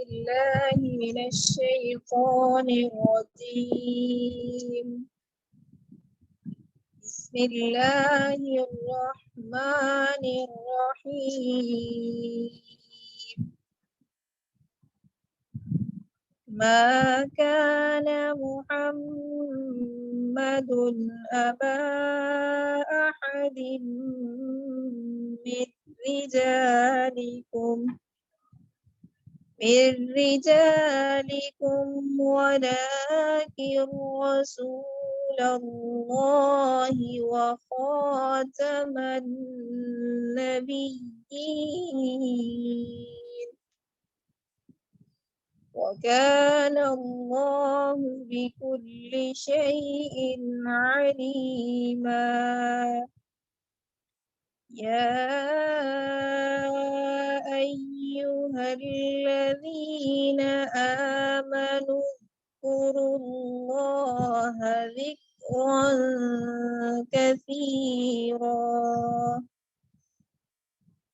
بالله من الشيطان الرجيم. بسم الله الرحمن الرحيم. ما كان محمد أبا أحد من رجالكم ولكن رسول الله وخاتم النبيين وكان الله بكل شيء عليما. يا أيها الذين آمنوا اذكروا الله ذكرا كثيرا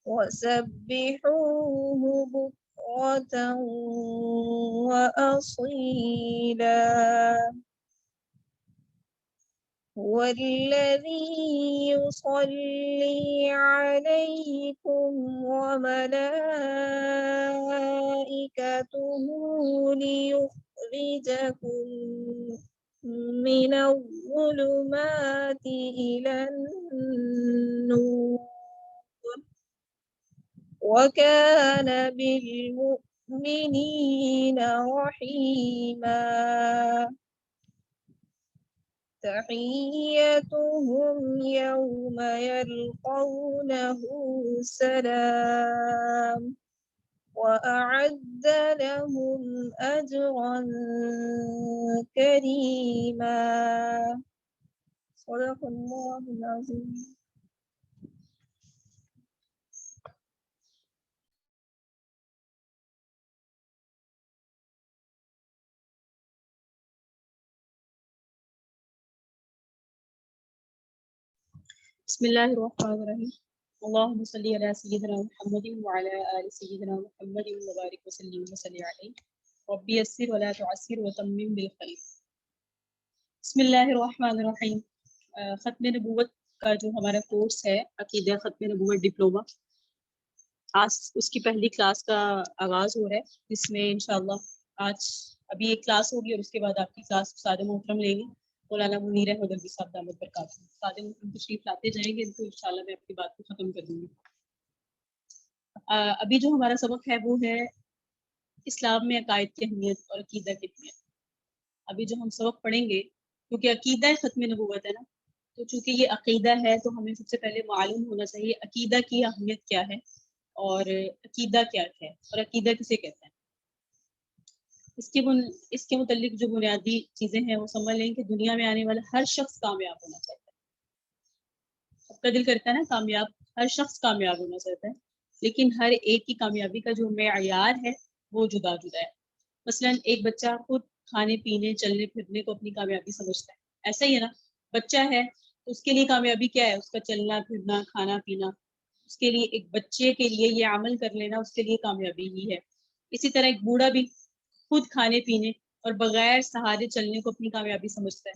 وسبحوه بكرة وأصيلا. هو الذي يصلي عليكم وملائكته ليخرجكم من الظلمات إلى النور وكان بالمؤمنين رحيما. تحيتهم يوم يلقونه سلام وأعد لهم أجرا كريما. صدق الله العظيم. بسم اللہ الرحمن الرحیم اللہم صلی علی سیدنا محمد وعلی آل سیدنا محمد وبارک وسلم وصلی علیہ رب یسر ولا تعسر وتمم بالخیر. بسم اللہ الرحمن الرحیم. ختم نبوت کا جو ہمارا کورس ہے عقیدہ ختم نبوت ڈپلوما، آج اس کی پہلی کلاس کا آغاز ہو رہا ہے، جس میں انشاءاللہ آج ابھی ایک کلاس ہوگی اور اس کے بعد آپ کی کلاس استاد محترم لیں گے مولانا منیر احمد الوی صاحب دامت برکاتہ. استاد محترم تشریف لاتے جائیں گے تو انشاءاللہ میں اپنی بات کو ختم کر دوں گی. ابھی جو ہمارا سبق ہے وہ ہے اسلام میں عقائد کی اہمیت اور عقیدہ کی اہمیت. ابھی جو ہم سبق پڑھیں گے کیونکہ عقیدہ ختم نبوت ہے نا، تو چونکہ یہ عقیدہ ہے تو ہمیں سب سے پہلے معلوم ہونا چاہیے عقیدہ کی اہمیت کیا ہے اور عقیدہ کیا ہے اور عقیدہ کسے کہتے ہیں. اس کے متعلق جو بنیادی چیزیں ہیں وہ سمجھ لیں کہ دنیا میں آنے والا ہر شخص کامیاب ہونا چاہتا ہے. سب کا دل کرتا ہے نا کامیاب، ہر شخص کامیاب ہونا چاہتا ہے، لیکن ہر ایک کی کامیابی کا جو معیار ہے وہ جدا جدا ہے. مثلا ایک بچہ خود کھانے پینے چلنے پھرنے کو اپنی کامیابی سمجھتا ہے، ایسا ہی ہے نا. بچہ ہے تو اس کے لیے کامیابی کیا ہے؟ اس کا چلنا پھرنا کھانا پینا. اس کے لیے ایک بچے کے لیے یہ عمل کر لینا اس کے لیے کامیابی ہی ہے. اسی طرح ایک بوڑھا بھی خود کھانے پینے اور بغیر سہارے چلنے کو اپنی کامیابی سمجھتا ہے.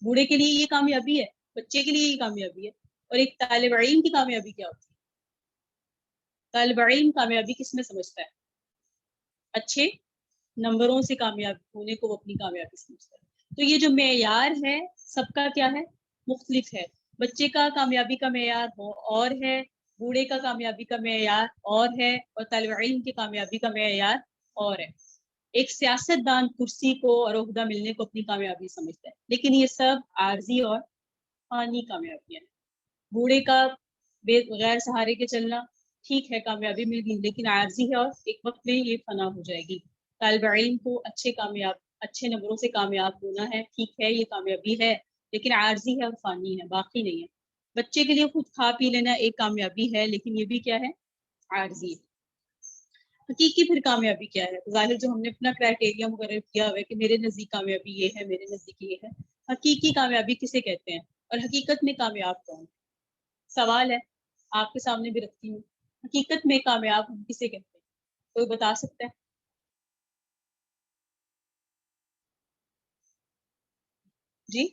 بوڑھے کے لیے یہ کامیابی ہے، بچے کے لیے یہ کامیابی ہے. اور ایک طالب علم کی کامیابی کیا ہوتی ہے؟ طالب علم کامیابی کس میں سمجھتا ہے؟ اچھے نمبروں سے کامیاب ہونے کو وہ اپنی کامیابی سمجھتا ہے. تو یہ جو معیار ہے سب کا کیا ہے؟ مختلف ہے. بچے کا کامیابی کا معیار اور ہے، بوڑھے کا کامیابی کا معیار اور ہے، اور طالب علم کی کامیابی کا معیار اور ہے. ایک سیاست دان کرسی کو اور عہدہ ملنے کو اپنی کامیابی سمجھتا ہے، لیکن یہ سب عارضی اور فانی کامیابی ہے. بوڑھے کا بغیر سہارے کے چلنا ٹھیک ہے، کامیابی مل گئی، لیکن عارضی ہے اور ایک وقت میں یہ فنا ہو جائے گی. طالب علم کو اچھے نمبروں سے کامیاب ہونا ہے، ٹھیک ہے یہ کامیابی ہے، لیکن عارضی ہے اور فانی ہے، باقی نہیں ہے. بچے کے لیے خود کھا پی لینا ایک کامیابی ہے، لیکن یہ بھی کیا ہے؟ عارضی ہے. حقیقی پھر کامیابی کیا ہے؟ ظاہر جو ہم نے اپنا کرائٹیریا مقرر کیا ہوا ہے کہ میرے نزدیک کامیابی یہ ہے، میرے نزدیک یہ ہے. حقیقی کامیابی کسے کہتے ہیں اور حقیقت میں کامیاب کون؟ سوال ہے آپ کے سامنے بھی رکھتی ہوں، حقیقت میں کامیاب ہم کسے کہتے ہیں؟ کوئی بتا سکتا ہے؟ جی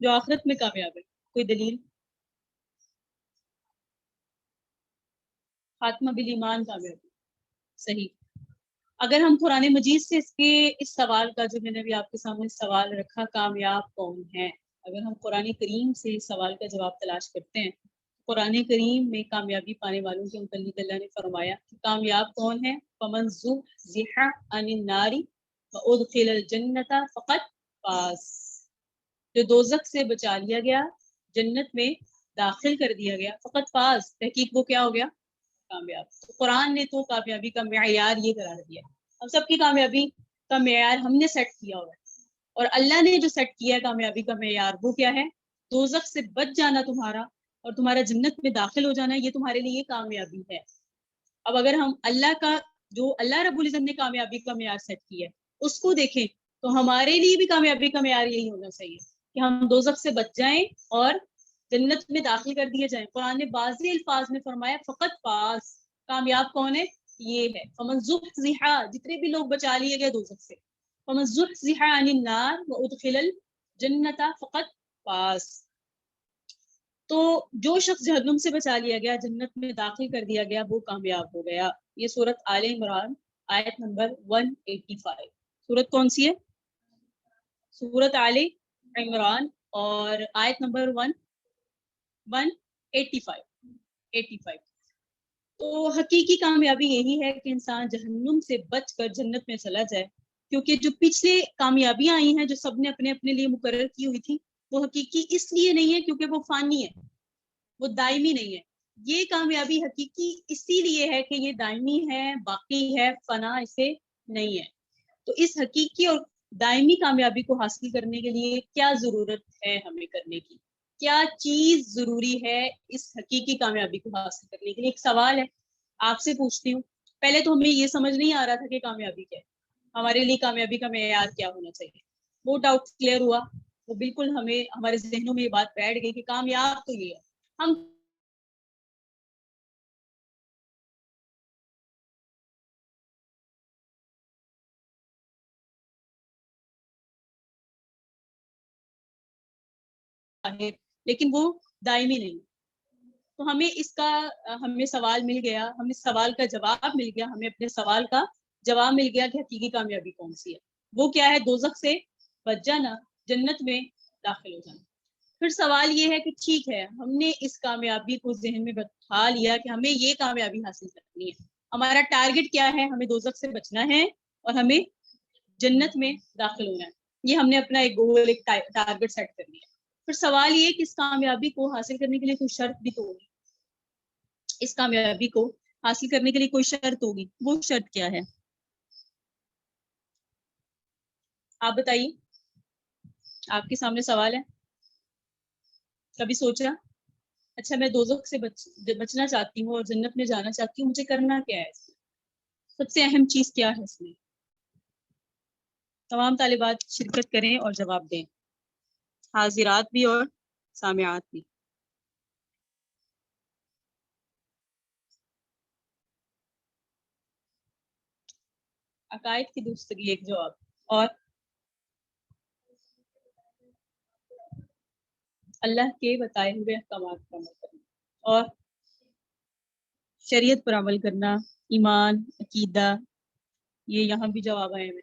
جو آخرت میں کامیاب ہے، کوئی دلیل؟ خاتمہ بالایمان کامیابی، صحیح. اگر ہم قرآن مجید سے اس سوال کا جو میں نے ابھی آپ کے سامنے سوال رکھا کامیاب کون ہے، اگر ہم قرآن کریم سے اس سوال کا جواب تلاش کرتے ہیں، قرآن کریم میں کامیابی پانے والوں کے متعلق اللہ نے فرمایا کہ کامیاب کون ہے، فمن زحزح عن النار وادخل الجنۃ فقد فاز، جو دوزخ سے بچا لیا گیا، جنت میں داخل کر دیا گیا، فقط فاز، تحقیق وہ کیا ہو گیا، کامیاب. تو قرآن نے تو کامیابی کا معیار یہ قرار دیا. ہم سب کی کامیابی کا معیار ہم نے سیٹ کیا ہوا ہے، اور اللہ نے جو سیٹ کیا ہے کامیابی کا معیار وہ کیا ہے، دوزخ سے بچ جانا تمہارا اور تمہارا جنت میں داخل ہو جانا، یہ تمہارے لیے کامیابی ہے. اب اگر ہم اللہ کا جو اللہ رب العزت نے کامیابی کا معیار سیٹ کیا ہے اس کو دیکھیں تو ہمارے لیے بھی کامیابی کا معیار یہی ہونا چاہیے کہ ہم دوزخ سے بچ جائیں اور جنت میں داخل کر دیے جائیں. قرآن نے بعضی الفاظ میں فرمایا فقط فاز، کامیاب کون ہے، یہ ہے فمن زحزح، جتنے بھی لوگ بچا لیے گئے دوزخ سے، فمن زحزح عن النار وادخل الجنۃ فقط فاز. تو جو شخص جہنم سے بچا لیا گیا، جنت میں داخل کر دیا گیا، وہ کامیاب ہو گیا. یہ سورۃ آل عمران آیت نمبر 185. سورۃ کون سی ہے، سورۃ آل عمران، اور آیت نمبر 185. تو حقیقی کامیابی یہی ہے کہ انسان جہنم سے بچ کر جنت میں چلا جائے، کیونکہ جو پچھلے کامیابیاں آئی ہیں جو سب نے اپنے اپنے لیے مقرر کی ہوئی تھی وہ حقیقی اس لیے نہیں ہے کیونکہ وہ فانی ہے، وہ دائمی نہیں ہے. یہ کامیابی حقیقی اسی لیے ہے کہ یہ دائمی ہے، باقی ہے، فنا اسے نہیں ہے. تو اس حقیقی اور دائمی کامیابی کو حاصل کرنے کے لیے کیا ضرورت ہے ہمیں کرنے کی، کیا چیز ضروری ہے اس حقیقی کامیابی کو حاصل کرنے کے لیے؟ ایک سوال ہے آپ سے پوچھتی ہوں. پہلے تو ہمیں یہ سمجھ نہیں آ رہا تھا کہ کامیابی کیا ہے، ہمارے لیے کامیابی کا معیار کیا ہونا چاہیے. وہ ڈاؤٹ کلیئر ہوا، وہ بالکل ہمیں ہمارے ذہنوں میں یہ بات بیٹھ گئی کہ کامیاب تو یہ ہے. ہم لیکن وہ دائمی نہیں. تو ہمیں اس کا ہمیں سوال مل گیا، ہمیں سوال کا جواب مل گیا، ہمیں اپنے سوال کا جواب مل گیا کہ حقیقی کامیابی کون سی ہے. وہ کیا ہے، دوزخ سے بچ جانا، جنت میں داخل ہو جانا. پھر سوال یہ ہے کہ ٹھیک ہے، ہم نے اس کامیابی کو ذہن میں بٹھا لیا کہ ہمیں یہ کامیابی حاصل کرنی ہے، ہمارا ٹارگٹ کیا ہے، ہمیں دوزخ سے بچنا ہے اور ہمیں جنت میں داخل ہونا ہے. یہ ہم نے اپنا ایک گول، ایک ٹارگٹ سیٹ کر لیا. پھر سوال یہ کہ اس کامیابی کو حاصل کرنے کے لیے کوئی شرط بھی تو ہوگی، اس کامیابی کو حاصل کرنے کے لیے کوئی شرط ہوگی. وہ شرط کیا ہے آپ بتائیے، آپ کے سامنے سوال ہے، کبھی سوچا اچھا میں دوزخ سے بچنا چاہتی ہوں اور جنت میں جانا چاہتی ہوں، مجھے کرنا کیا ہے، اس میں سب سے اہم چیز کیا ہے؟ اس میں تمام طالبات شرکت کریں اور جواب دیں، حاضرات بھی اور سامعات بھی. عقائد کی درستگی ایک جواب، اور اللہ کے بتائے ہوئے احکامات پر عمل کرنا، اور شریعت پر عمل کرنا، ایمان، عقیدہ. یہ یہاں بھی جواب آئے ہیں.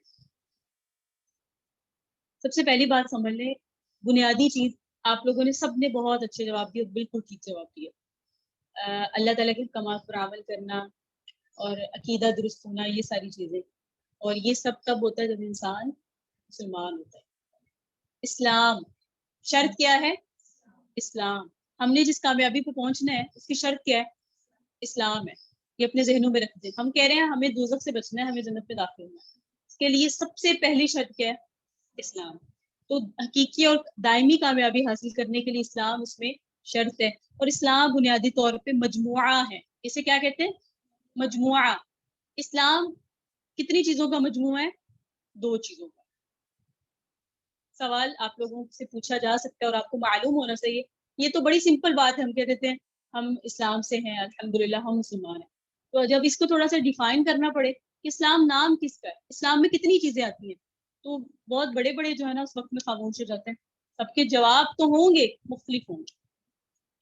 سب سے پہلی بات سمجھ لیں، بنیادی چیز آپ لوگوں نے سب نے بہت اچھے جواب دیے، بالکل ٹھیک جواب دیے. اللہ تعالیٰ کے احکامات پر عمل کرنا اور عقیدہ درست ہونا، یہ ساری چیزیں. اور یہ سب تب ہوتا ہے جب انسان مسلمان ہوتا ہے. اسلام، شرط کیا ہے، اسلام. ہم نے جس کامیابی پہ پہنچنا ہے اس کی شرط کیا ہے، اسلام ہے. یہ اپنے ذہنوں میں رکھ دیں. ہم کہہ رہے ہیں ہمیں دوزخ سے بچنا ہے، ہمیں جنت میں داخل ہونا ہے، اس کے لیے سب سے پہلی شرط کیا ہے، اسلام. تو حقیقی اور دائمی کامیابی حاصل کرنے کے لیے اسلام اس میں شرط ہے. اور اسلام بنیادی طور پہ مجموعہ ہے. اسے کیا کہتے ہیں، مجموعہ. اسلام کتنی چیزوں کا مجموعہ ہے، 2 چیزوں کا. سوال آپ لوگوں سے پوچھا جا سکتا ہے اور آپ کو معلوم ہونا چاہیے، یہ تو بڑی سمپل بات ہے، ہم کہہ دیتے ہیں ہم اسلام سے ہیں، الحمدللہ ہم مسلمان ہیں. تو جب اس کو تھوڑا سا ڈیفائن کرنا پڑے کہ اسلام نام کس کا ہے، اسلام میں کتنی چیزیں آتی ہیں، تو بہت بڑے بڑے جو ہے نا اس وقت میں خاموش ہو جاتے ہیں. سب کے جواب تو ہوں گے، مختلف ہوں گے،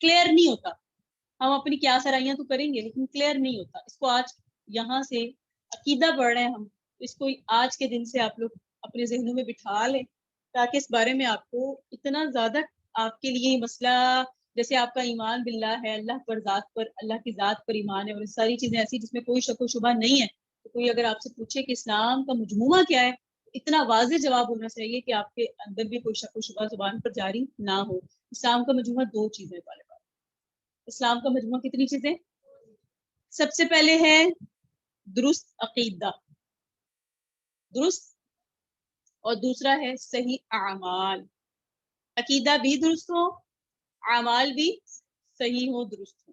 کلیئر نہیں ہوتا. ہم اپنی کیا سرائیاں تو کریں گے لیکن کلیئر نہیں ہوتا. اس کو آج یہاں سے عقیدہ پڑھ رہے ہیں ہم، اس کو آج کے دن سے آپ لوگ اپنے ذہنوں میں بٹھا لیں تاکہ اس بارے میں آپ کو اتنا زیادہ آپ کے لیے مسئلہ، جیسے آپ کا ایمان باللہ ہے، اللہ پر، ذات پر، اللہ کی ذات پر ایمان ہے، اور ساری چیزیں ایسی جس میں کوئی شک و شبہ نہیں ہے. تو کوئی اگر آپ سے پوچھے کہ اسلام کا مجموعہ کیا ہے، اتنا واضح جواب ہونا چاہیے کہ آپ کے اندر بھی کوئی شک و شبہ زبان پر جاری نہ ہو. اسلام کا مجموعہ دو چیزیں والے بات. اسلام کا مجموعہ کتنی چیزیں؟ سب سے پہلے ہے درست عقیدہ، درست، اور دوسرا ہے صحیح اعمال. عقیدہ بھی درست ہو، اعمال بھی صحیح ہو، درست ہو.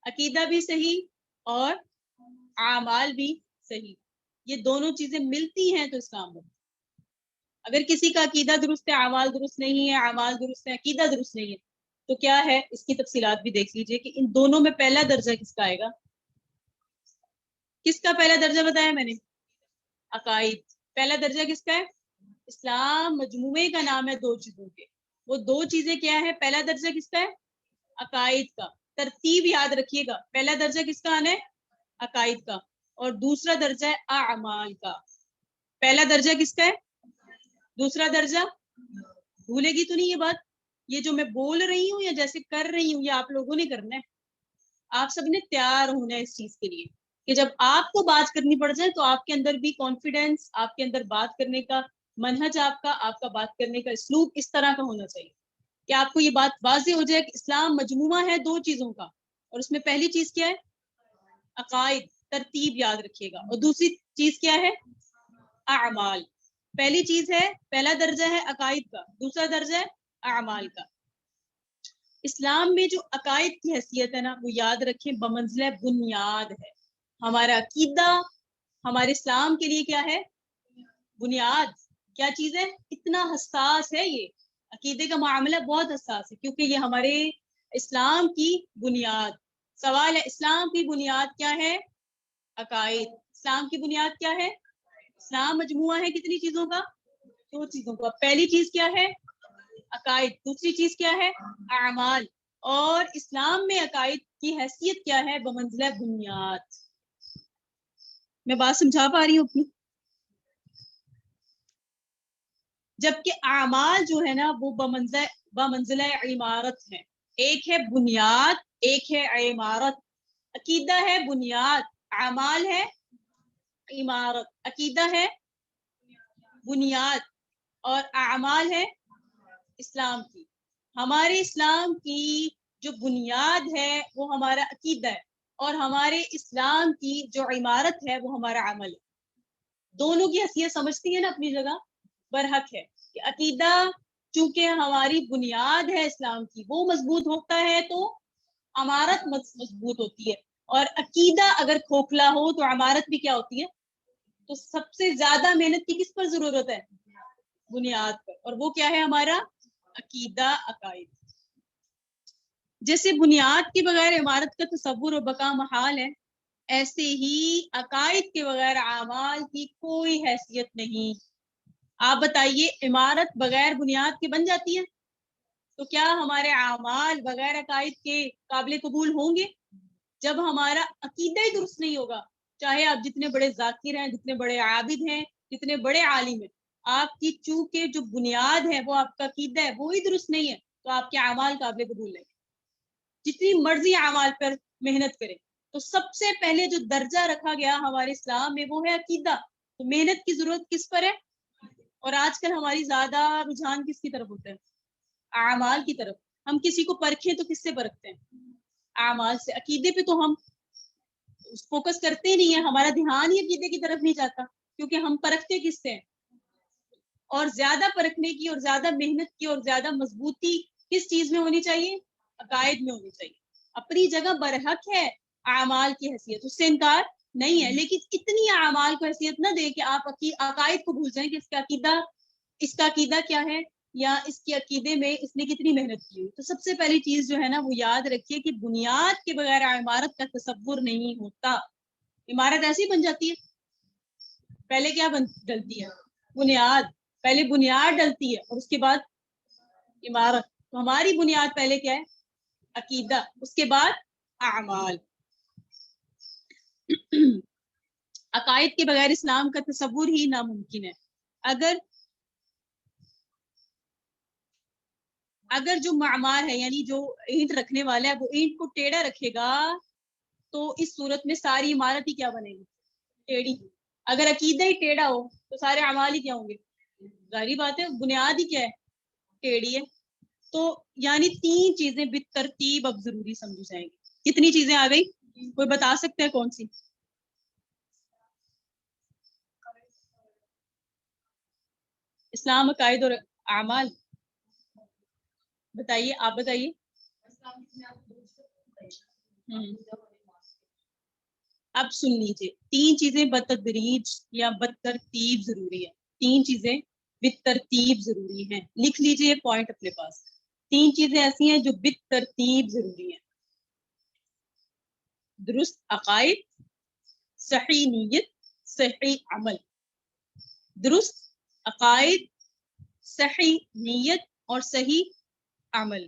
عقیدہ بھی صحیح اور اعمال بھی صحیح، یہ دونوں چیزیں ملتی ہیں تو اسلام ہے. اگر کسی کا عقیدہ درست ہے، اعمال درست نہیں ہے، اعمال درست ہے، عقیدہ درست نہیں ہے، تو کیا ہے؟ اس کی تفصیلات بھی دیکھ لیجئے کہ ان دونوں میں پہلا درجہ کس کا آئے گا. کس کا پہلا درجہ بتایا میں نے؟ عقائد. پہلا درجہ کس کا ہے؟ اسلام مجموعے کا نام ہے دو چیزوں کے. وہ دو چیزیں کیا ہے؟ پہلا درجہ کس کا ہے؟ عقائد کا. ترتیب یاد رکھیے گا، پہلا درجہ کس کا آنا ہے؟ عقائد کا، اور دوسرا درجہ ہے اعمال کا. پہلا درجہ کس کا ہے؟ دوسرا درجہ؟ بھولے گی تو نہیں یہ بات؟ یہ جو میں بول رہی ہوں یا جیسے کر رہی ہوں، یہ آپ لوگوں نے کرنا ہے. آپ سب نے تیار ہونا ہے اس چیز کے لیے کہ جب آپ کو بات کرنی پڑ جائے تو آپ کے اندر بھی کانفیڈینس، آپ کے اندر بات کرنے کا منہج، آپ کا بات کرنے کا اسلوب اس طرح کا ہونا چاہیے کہ آپ کو یہ بات واضح ہو جائے کہ اسلام مجموعہ ہے دو چیزوں کا، اور اس میں پہلی چیز کیا ہے؟ عقائد. ترتیب یاد رکھیے گا. اور دوسری چیز کیا ہے؟ اعمال. پہلی چیز ہے، پہلا درجہ ہے عقائد کا، دوسرا درجہ ہے اعمال کا. اسلام میں جو عقائد کی حیثیت ہے نا، وہ یاد رکھیں بمنزلہ بنیاد ہے. ہمارا عقیدہ ہمارے اسلام کے لیے کیا ہے؟ بنیاد. کیا چیز ہے؟ اتنا حساس ہے یہ عقیدے کا معاملہ، بہت حساس ہے کیونکہ یہ ہمارے اسلام کی بنیاد. سوال ہے اسلام کی بنیاد کیا ہے؟ عقائد. اسلام کی بنیاد کیا ہے؟ اسلام مجموعہ ہے کتنی چیزوں کا؟ دو چیزوں کا. پہلی چیز کیا ہے؟ عقائد. دوسری چیز کیا ہے؟ اعمال. اور اسلام میں عقائد کی حیثیت کیا ہے؟ بمنزلہ بنیاد. میں بات سمجھا پا رہی ہوں اپنی؟ جبکہ اعمال جو ہے نا وہ بمنزلہ عمارت ہے. ایک ہے بنیاد، ایک ہے عمارت. عقیدہ ہے بنیاد، اعمال ہے عمارت. عقیدہ ہے بنیاد اور اعمال ہے اسلام کی. ہمارے اسلام کی جو بنیاد ہے وہ ہمارا عقیدہ ہے، اور ہمارے اسلام کی جو عمارت ہے وہ ہمارا عمل ہے. دونوں کی حیثیت سمجھتی ہے نا اپنی جگہ، برحق ہے کہ عقیدہ چونکہ ہماری بنیاد ہے اسلام کی، وہ مضبوط ہوتا ہے تو عمارت مضبوط ہوتی ہے. اور عقیدہ اگر کھوکھلا ہو تو عمارت بھی کیا ہوتی ہے؟ تو سب سے زیادہ محنت کی کس پر ضرورت ہے؟ بنیاد پر. اور وہ کیا ہے؟ ہمارا عقیدہ، عقائد. جیسے بنیاد کے بغیر عمارت کا تصور و بقا محال ہے، ایسے ہی عقائد کے بغیر اعمال کی کوئی حیثیت نہیں. آپ بتائیے عمارت بغیر بنیاد کے بن جاتی ہے، تو کیا ہمارے اعمال بغیر عقائد کے قابل قبول ہوں گے؟ جب ہمارا عقیدہ ہی درست نہیں ہوگا، چاہے آپ جتنے بڑے ذاکر ہیں، جتنے بڑے عابد ہیں، جتنے بڑے عالم ہیں، آپ کی چونکہ جو بنیاد ہے وہ آپ کا عقیدہ ہے وہی درست نہیں ہے، تو آپ کے اعمال قابل قبول نہیں. جتنی مرضی اعمال پر محنت کریں، تو سب سے پہلے جو درجہ رکھا گیا ہمارے اسلام میں وہ ہے عقیدہ. تو محنت کی ضرورت کس پر ہے؟ اور آج کل ہماری زیادہ رجحان کس کی طرف ہوتا ہے؟ اعمال کی طرف. ہم کسی کو پرکھیں تو کس سے پرکھتے ہیں؟ اعمال سے. عقیدے پہ تو ہم فوکس کرتے ہی نہیں ہے، ہمارا دھیان ہی عقیدے کی طرف نہیں جاتا، کیونکہ ہم پرکھتے کس سے ہیں؟ اور زیادہ پرکھنے کی اور زیادہ محنت کی اور زیادہ مضبوطی کس چیز میں ہونی چاہیے؟ عقائد میں ہونی چاہیے. اپنی جگہ برحق ہے اعمال کی حیثیت، اس سے انکار نہیں ہے، لیکن اتنی اعمال کو حیثیت نہ دے کہ آپ عقائد کو بھول جائیں کہ اس کا عقیدہ کیا ہے، یا اس کے عقیدے میں اس نے کتنی محنت کی. تو سب سے پہلی چیز جو ہے نا وہ یاد رکھیے کہ بنیاد کے بغیر عمارت کا تصور نہیں ہوتا. عمارت ایسی بن جاتی ہے، پہلے کیا ڈلتی ہے؟ بنیاد. پہلے بنیاد ڈلتی ہے اور اس کے بعد عمارت. تو ہماری بنیاد پہلے کیا ہے؟ عقیدہ, اس کے بعد اعمال. عقائد کے بغیر اسلام کا تصور ہی ناممکن ہے. اگر جو معمار ہے یعنی جو اینٹ رکھنے والا ہے وہ اینٹ کو ٹیڑھا رکھے گا تو اس صورت میں ساری عمارت ہی کیا بنے گی؟ ٹیڑھی. اگر عقیدہ ہی ٹیڑھا ہو تو سارے اعمال ہی کیا ہوں گے؟ ظاہری بات ہے, بنیاد ہی کیا ہے؟ ٹیڑھی ہے. تو یعنی 3 چیزیں بالترتیب اب ضروری سمجھی جائیں گی. کتنی چیزیں آ گئی؟ کوئی بتا سکتا ہے کون سی؟ اسلام, عقائد اور اعمال. بتائیے, آپ بتائیے. اب سن لیجیے, 3 چیزیں بتدریج یا بالترتیب ضروری ہے. 3 چیزیں بالترتیب ضروری ہیں. لکھ لیجیے پوائنٹ اپنے پاس. 3 چیزیں ایسی ہیں جو بالترتیب ضروری ہیں. درست عقائد, صحیح نیت, صحیح عمل. درست عقائد, صحیح نیت اور صحیح عمل.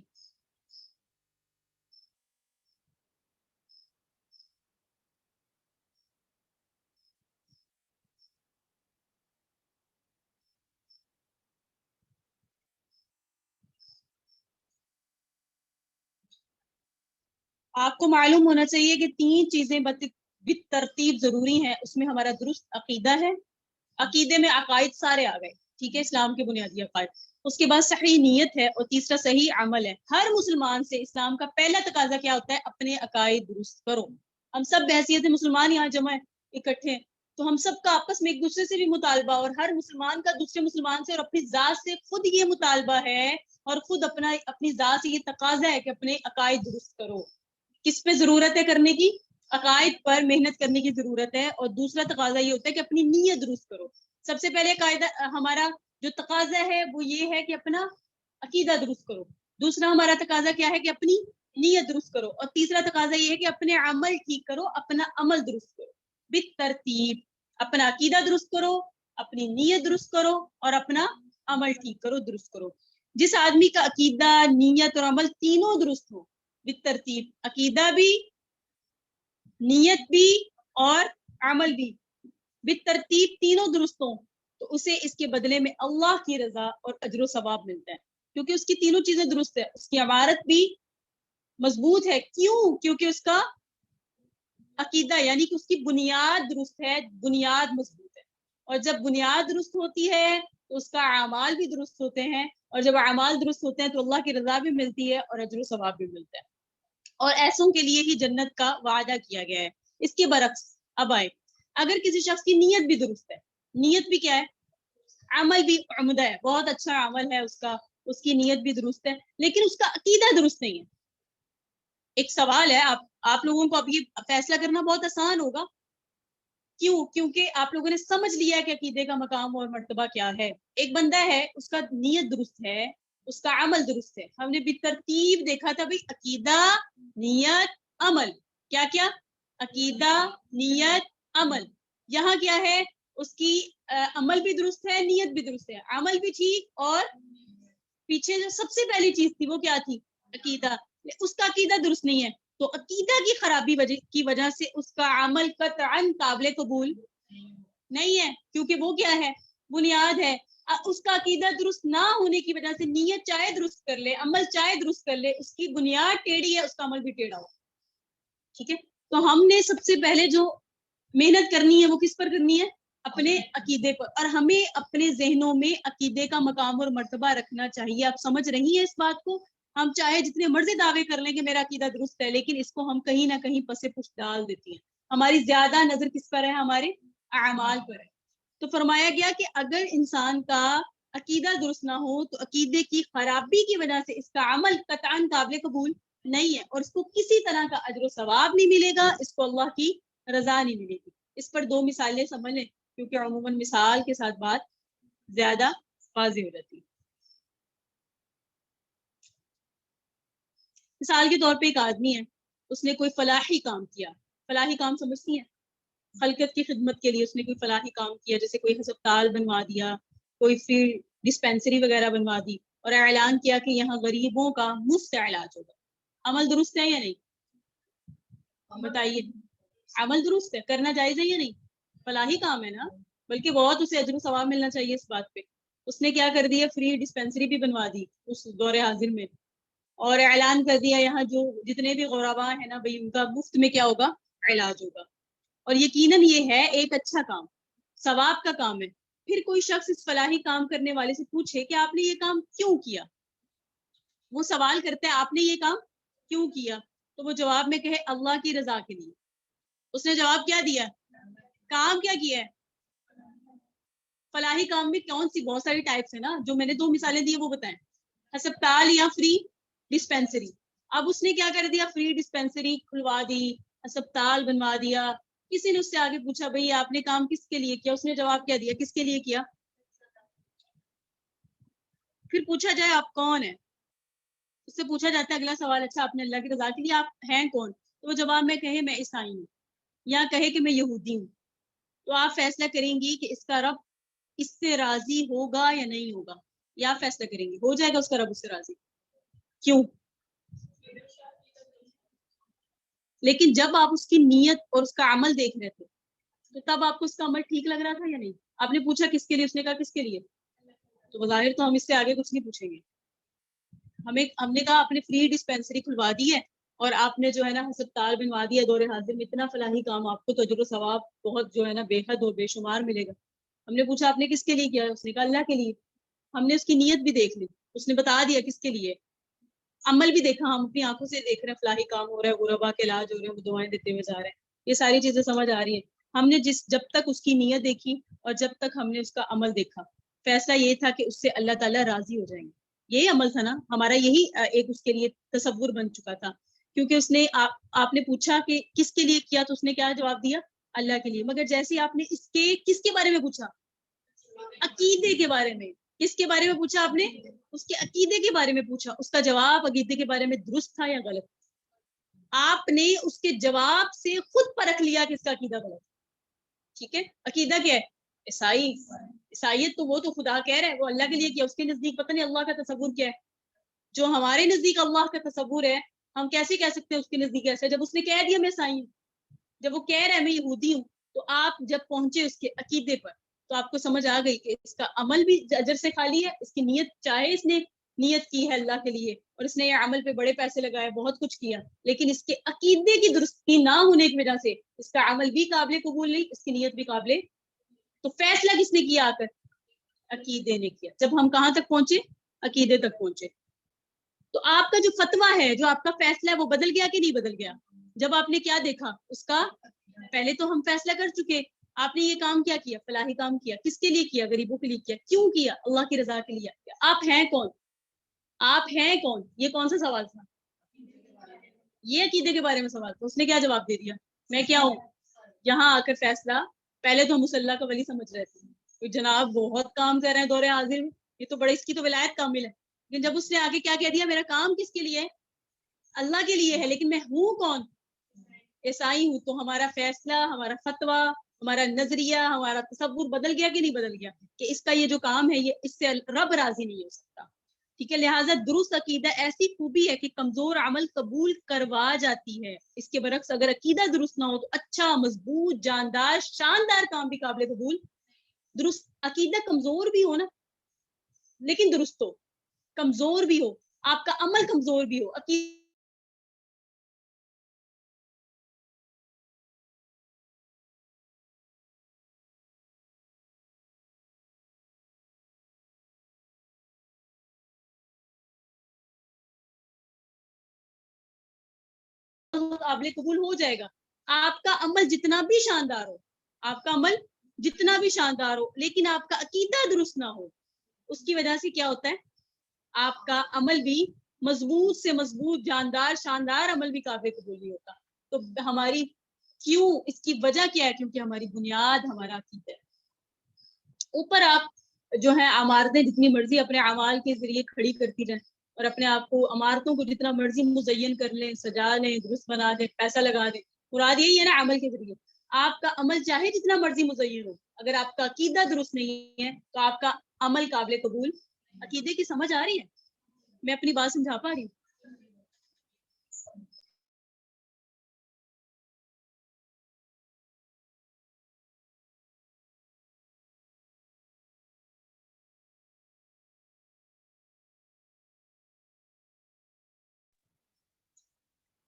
آپ کو معلوم ہونا چاہیے کہ 3 چیزیں بالترتیب ضروری ہیں. اس میں ہمارا درست عقیدہ ہے. عقیدے میں عقائد سارے آ گئے, ٹھیک ہے, اسلام کے بنیادی عقائد. اس کے بعد صحیح نیت ہے اور تیسرا صحیح عمل ہے. ہر مسلمان سے اسلام کا پہلا تقاضا کیا ہوتا ہے؟ اپنے عقائد درست کرو. ہم سب بحیثیت مسلمان یہاں جمع ہیں, اکٹھے ہیں, تو ہم سب کا آپس میں ایک دوسرے سے بھی مطالبہ, اور ہر مسلمان کا دوسرے مسلمان سے اور اپنی ذات سے خود یہ مطالبہ ہے اور خود اپنی ذات سے یہ تقاضا ہے کہ اپنے عقائد درست کرو. کس پہ ضرورت ہے کرنے کی؟ عقائد پر محنت کرنے کی ضرورت ہے. اور دوسرا تقاضا یہ ہوتا ہے کہ اپنی نیت درست کرو. سب سے پہلے قاعدہ ہمارا جو تقاضا ہے وہ یہ ہے کہ اپنا عقیدہ درست کرو. دوسرا ہمارا تقاضا کیا ہے کہ اپنی نیت درست کرو. اور تیسرا تقاضا یہ ہے کہ اپنے عمل ٹھیک کرو, اپنا عمل درست کرو. بالترتیب اپنا عقیدہ درست کرو, اپنی نیت درست کرو اور اپنا عمل ٹھیک کرو, درست کرو. جس آدمی کا عقیدہ, نیت اور عمل تینوں درست ہو بالترتیب, عقیدہ بھی, نیت بھی اور عمل بھی بالترتیب تینوں درست ہوں, تو اسے اس کے بدلے میں اللہ کی رضا اور اجر و ثواب ملتا ہے, کیونکہ اس کی تینوں چیزیں درست ہے. اس کی عمارت بھی مضبوط ہے. کیوں؟ کیونکہ اس کا عقیدہ یعنی کہ اس کی بنیاد درست ہے, بنیاد مضبوط ہے. اور جب بنیاد درست ہوتی ہے تو اس کا اعمال بھی درست ہوتے ہیں, اور جب اعمال درست ہوتے ہیں تو اللہ کی رضا بھی ملتی ہے اور اجر و ثواب بھی ملتا ہے. اور ایسوں کے لیے ہی جنت کا وعدہ کیا گیا ہے. اس کے برعکس اب آئے, اگر کسی شخص کی نیت بھی درست ہے, نیت بھی کیا ہے؟ عمل بھی عمدہ ہے, بہت اچھا عمل ہے اس کی نیت بھی درست ہے, لیکن اس کا عقیدہ درست نہیں ہے. ایک سوال ہے, آپ لوگوں کو اب یہ فیصلہ کرنا بہت آسان ہوگا. کیوں؟ کیونکہ آپ لوگوں نے سمجھ لیا کہ عقیدے کا مقام اور مرتبہ کیا ہے. ایک بندہ ہے, اس کا نیت درست ہے, اس کا عمل درست ہے. ہم نے بالترتیب دیکھا تھا بھائی, عقیدہ, نیت, عمل. کیا کیا؟ عقیدہ, نیت, عمل. یہاں کیا ہے؟ اس کی عمل بھی درست ہے, نیت بھی درست ہے, عمل بھی ٹھیک, اور پیچھے جو سب سے پہلی چیز تھی وہ کیا تھی؟ عقیدہ. اس کا عقیدہ درست نہیں ہے, تو عقیدہ کی خرابی کی وجہ سے اس کا عمل قطعاً قابل قبول نہیں ہے, کیونکہ وہ کیا ہے؟ بنیاد ہے. اس کا عقیدہ درست نہ ہونے کی وجہ سے نیت چاہے درست کر لے, عمل چاہے درست کر لے, اس کی بنیاد ٹیڑھی ہے, اس کا عمل بھی ٹیڑھا ہو. ٹھیک ہے, تو ہم نے سب سے پہلے جو محنت کرنی ہے وہ کس پر کرنی ہے؟ اپنے عقیدے پر. اور ہمیں اپنے ذہنوں میں عقیدے کا مقام اور مرتبہ رکھنا چاہیے. آپ سمجھ رہی ہیں اس بات کو؟ ہم چاہے جتنے مرضی دعوے کر لیں کہ میرا عقیدہ درست ہے, لیکن اس کو ہم کہیں نہ کہیں پس پش ڈال دیتی ہیں. ہماری زیادہ نظر کس پر ہے؟ ہمارے اعمال پر ہے. تو فرمایا گیا کہ اگر انسان کا عقیدہ درست نہ ہو تو عقیدے کی خرابی کی وجہ سے اس کا عمل قطعاً قابل قبول نہیں ہے, اور اس کو کسی طرح کا اجر و ثواب نہیں ملے گا, اس کو اللہ کی رضا نہیں ملے گی. اس پر 2 مثالیں سمجھ لیں, کیونکہ عموماً مثال کے ساتھ بات زیادہ واضح ہو جاتی ہے. مثال کے طور پہ ایک آدمی ہے, اس نے کوئی فلاحی کام کیا. فلاحی کام سمجھتی ہیں؟ خلقت کی خدمت کے لیے اس نے کوئی فلاحی کام کیا, جیسے کوئی ہسپتال بنوا دیا, کوئی فیلڈ ڈسپینسری وغیرہ بنوا دی اور اعلان کیا کہ یہاں غریبوں کا مفت علاج ہوگا. عمل درست ہے یا نہیں؟ بتائیے. عمل درست ہے، کرنا جائز ہے یا نہیں؟ فلاحی کام ہے نا، بلکہ بہت اسے اجر و ثواب ملنا چاہیے اس بات پہ. اس نے کیا کر دیا، فری ڈسپینسری بھی بنوا دی اس دور حاضر میں، اور اعلان کر دیا یہاں جو جتنے بھی غربا ہیں نا بھائی ان کا مفت میں کیا ہوگا، علاج ہوگا. اور یقیناً یہ ہے ایک اچھا کام، ثواب کا کام ہے. پھر کوئی شخص اس فلاحی کام کرنے والے سے پوچھے کہ آپ نے یہ کام کیوں کیا، وہ سوال کرتا ہے آپ نے یہ کام کیوں کیا، تو وہ جواب میں کہے اللہ کی رضا کے لیے. اس نے جواب کیا دیا، کام کیا کیا ہے. فلاحی کام میں کون سی، بہت ساری ٹائپس ہیں نا، جو میں نے 2 مثالیں دی وہ بتائیں. ہسپتال یا فری ڈسپینسری. اب اس نے کیا کر دیا، فری ڈسپینسری کھلوا دی، ہسپتال بنوا دیا. کسی نے اس سے آگے پوچھا بھئی آپ نے کام کس کے لیے کیا، اس نے جواب کیا دیا، کس کے لیے کیا. پھر پوچھا جائے آپ کون ہیں، اس سے پوچھا جاتا ہے اگلا سوال، اچھا آپ نے اللہ کی رضا کے لیے، آپ ہیں کون، تو وہ جواب میں کہے میں عیسائی ہوں یا کہے کہ میں یہودی ہوں. تو آپ فیصلہ کریں گی کہ اس کا رب اس سے راضی ہوگا یا نہیں ہوگا، یا فیصلہ کریں گے ہو جائے گا اس کا رب اس سے راضی. کیوں؟ لیکن جب آپ اس کی نیت اور اس کا عمل دیکھ رہے تھے تو تب آپ کو اس کا عمل ٹھیک لگ رہا تھا یا نہیں. آپ نے پوچھا کس کے لیے، اس نے کہا کس کے لیے، تو بظاہر تو ہم اس سے آگے کچھ نہیں پوچھیں گے. ہم نے کہا آپ نے فری ڈسپینسری کھلوا دی ہے اور آپ نے جو ہے نا ہسپتال بنوا دیا دور حاضر میں، اتنا فلاحی کام، آپ کو تو اجر و ثواب بہت جو ہے نا بے حد اور بے شمار ملے گا. ہم نے پوچھا آپ نے کس کے لیے کیا، اس نے کہا اللہ کے لیے. ہم نے اس کی نیت بھی دیکھ لی، اس نے بتا دیا کس کے لیے. عمل بھی دیکھا، ہم اپنی آنکھوں سے دیکھ رہے ہیں فلاحی کام ہو رہا ہے، غربا کے علاج ہو رہے ہیں، وہ دعائیں دیتے ہوئے جا رہے ہیں. یہ ساری چیزیں سمجھ آ رہی ہیں. ہم نے جب تک اس کی نیت دیکھی اور جب تک ہم نے اس کا عمل دیکھا، فیصلہ یہ تھا کہ اس سے اللہ تعالیٰ راضی ہو جائیں گے. یہی عمل تھا نا ہمارا، یہی ایک اس کے لیے تصور بن چکا تھا. کیونکہ اس نے آپ نے پوچھا کہ کس کے لیے کیا، تو اس نے کیا جواب دیا، اللہ کے لیے. مگر جیسے آپ نے اس کے کس کے بارے میں پوچھا، عقیدے کے بارے میں. کس کے بارے میں پوچھا آپ نے، اس کے عقیدے کے بارے میں پوچھا. اس کا جواب عقیدے کے بارے میں درست تھا یا غلط. آپ نے اس کے جواب سے خود پرکھ لیا کہ اس کا عقیدہ غلط. ٹھیک ہے، عقیدہ کیا ہے، عیسائیت تو وہ تو خدا کہہ رہا ہے وہ اللہ کے لیے کیا، اس کے نزدیک پتہ نہیں اللہ کا تصور کیا ہے. جو ہمارے نزدیک اللہ کا تصور ہے ہم کیسے کہہ سکتے ہیں اس کے نزدیک ایسا ہے. جب اس نے کہہ دیا میں عیسائی ہوں، جب وہ کہہ رہا ہے میں یہودی ہوں، تو آپ جب پہنچے اس کے عقیدے پر تو آپ کو سمجھ آ گئی کہ اس کا عمل بھی اجر سے خالی ہے. اس کی نیت، چاہے اس نے نیت کی ہے اللہ کے لیے اور اس نے یہ عمل پہ بڑے پیسے لگائے، بہت کچھ کیا، لیکن اس کے عقیدے کی درستی نہ ہونے کی وجہ سے اس کا عمل بھی قابل قبول نہیں، اس کی نیت بھی قابل. تو فیصلہ کس نے کیا آ کر، عقیدے نے کیا. جب ہم کہاں تک پہنچے، عقیدے تک پہنچے. تو آپ کا جو فتویٰ ہے، جو آپ کا فیصلہ ہے، وہ بدل گیا کہ نہیں بدل گیا. جب آپ نے کیا دیکھا اس کا، پہلے تو ہم فیصلہ کر چکے آپ نے یہ کام کیا کیا، فلاحی کام کیا، کس کے لیے کیا، غریبوں کے لیے کیا، کیوں کیا، اللہ کی رضا کے لیے کیا. آپ ہیں کون، آپ ہیں کون، یہ کون سا سوال تھا، یہ عقیدے کے بارے میں سوال تھا. اس نے کیا جواب دے دیا، میں کیا ہوں. یہاں آ کر فیصلہ، پہلے تو ہم مصالح کا ولی سمجھ رہے تھے، جناب بہت کام کر رہے ہیں دور حاضر میں، یہ تو بڑے، اس کی تو ولایت کامل ہے. لیکن جب اس نے آگے کیا کہہ دیا، میرا کام کس کے لیے ہے، اللہ کے لیے ہے، لیکن میں ہوں کون، عیسائی ہوں. تو ہمارا فیصلہ، ہمارا فتویٰ، ہمارا نظریہ، ہمارا تصور بدل گیا کہ نہیں بدل گیا، کہ اس کا یہ جو کام ہے یہ اس سے رب راضی نہیں ہو سکتا. ٹھیک ہے، لہٰذا درست عقیدہ ایسی خوبی ہے کہ کمزور عمل قبول کروا جاتی ہے. اس کے برعکس اگر عقیدہ درست نہ ہو تو اچھا، مضبوط، جاندار، شاندار کام بھی قابل قبول. درست عقیدہ کمزور بھی ہو نا، لیکن درست ہو، کمزور بھی ہو، آپ کا عمل کمزور بھی ہو، عقیدہ قابل قبول ہو جائے گا. آپ کا عمل جتنا بھی شاندار ہو، آپ کا عمل جتنا بھی شاندار ہو، لیکن آپ کا عقیدہ درست نہ ہو، اس کی وجہ سے کیا ہوتا ہے، آپ کا عمل بھی مضبوط سے مضبوط، جاندار، شاندار عمل بھی قابل قبول نہیں ہوتا. تو ہماری کیوں، اس کی وجہ کیا ہے، کیونکہ ہماری بنیاد ہمارا عقیدہ ہے. اوپر آپ جو ہے عمارتیں جتنی مرضی اپنے اعمال کے ذریعے کھڑی کرتی رہیں اور اپنے آپ کو، عمارتوں کو جتنا مرضی مزین کر لیں، سجا لیں، درست بنا دیں، پیسہ لگا دیں، مراد یہی ہے نا عمل کے ذریعے. آپ کا عمل چاہے جتنا مرضی مزین ہو، اگر آپ کا عقیدہ درست نہیں ہے تو آپ کا عمل قابل قبول. عقیدے کی سمجھ آ رہی ہے؟ میں اپنی بات سمجھا پا رہی ہوں؟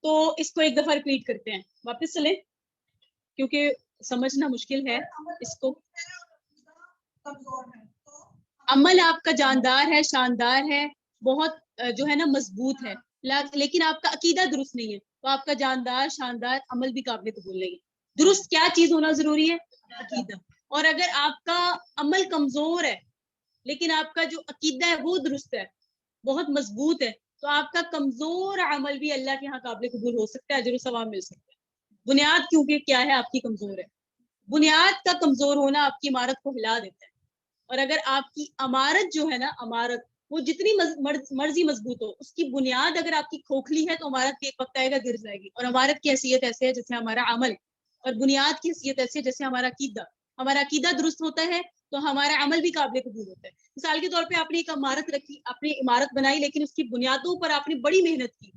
تو اس کو ایک دفعہ ریپیٹ کرتے ہیں, واپس چلیں کیونکہ سمجھنا مشکل ہے اس کو. عمل آپ کا جاندار ہے, شاندار ہے, بہت جو ہے نا مضبوط ہے, لیکن آپ کا عقیدہ درست نہیں ہے, تو آپ کا جاندار شاندار عمل بھی قابل قبول نہیں ہے. درست کیا چیز ہونا ضروری ہے؟ عقیدہ. اور اگر آپ کا عمل کمزور ہے لیکن آپ کا جو عقیدہ ہے وہ درست ہے, بہت مضبوط ہے, تو آپ کا کمزور عمل بھی اللہ کے ہاں قابل قبول ہو سکتا ہے, اجر و ثواب مل سکتا ہے. بنیاد کیونکہ کیا ہے آپ کی کمزور ہے, بنیاد کا کمزور ہونا آپ کی عمارت کو ہلا دیتا ہے. اور اگر آپ کی عمارت جو ہے نا, عمارت وہ جتنی مرضی مضبوط ہو, اس کی بنیاد اگر آپ کی کھوکھلی ہے تو عمارت ایک وقت آئے گا گر جائے گی. اور عمارت کی حیثیت ایسے ہے جیسے ہمارا عمل, اور بنیاد کی حیثیت ایسے ہے جیسے ہمارا عقیدہ. ہمارا عقیدہ درست ہوتا ہے تو ہمارا عمل بھی قابل قبول ہوتا ہے. مثال کے طور پہ آپ نے ایک عمارت رکھی, آپ نے عمارت بنائی, لیکن اس کی بنیادوں پر آپ نے بڑی محنت کی,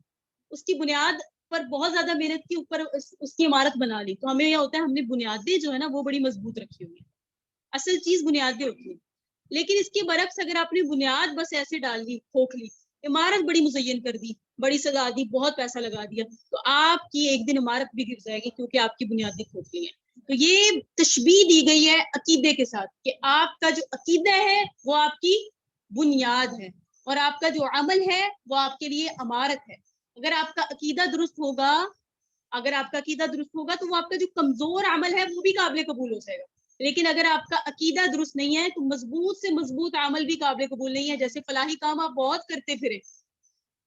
اس کی بنیاد پر بہت زیادہ محنت کی, اوپر اس کی عمارت بنا لی, تو ہمیں یہ ہوتا ہے ہم نے بنیادیں جو ہے نا وہ بڑی مضبوط رکھی ہوئی ہیں. اصل چیز بنیادیں ہوتی ہیں. لیکن اس کے برعکس اگر آپ نے بنیاد بس ایسے ڈال دی, کھوکھلی, عمارت بڑی مزین کر دی, بڑی سجا دی, بہت پیسہ لگا دیا, تو آپ کی ایک دن عمارت بھی گر جائے گی کیونکہ آپ کی بنیادیں کھوکھلی ہیں. تو یہ تشبیہ دی گئی ہے عقیدے کے ساتھ کہ آپ کا جو عقیدہ ہے وہ آپ کی بنیاد ہے, اور آپ کا جو عمل ہے وہ آپ کے لیے عمارت ہے. اگر آپ کا عقیدہ درست ہوگا, اگر آپ کا عقیدہ درست ہوگا تو وہ آپ کا جو کمزور عمل ہے وہ بھی قابل قبول ہو جائے گا. لیکن اگر آپ کا عقیدہ درست نہیں ہے تو مضبوط سے مضبوط عمل بھی قابل قبول نہیں ہے. جیسے فلاحی کام آپ بہت کرتے پھرے,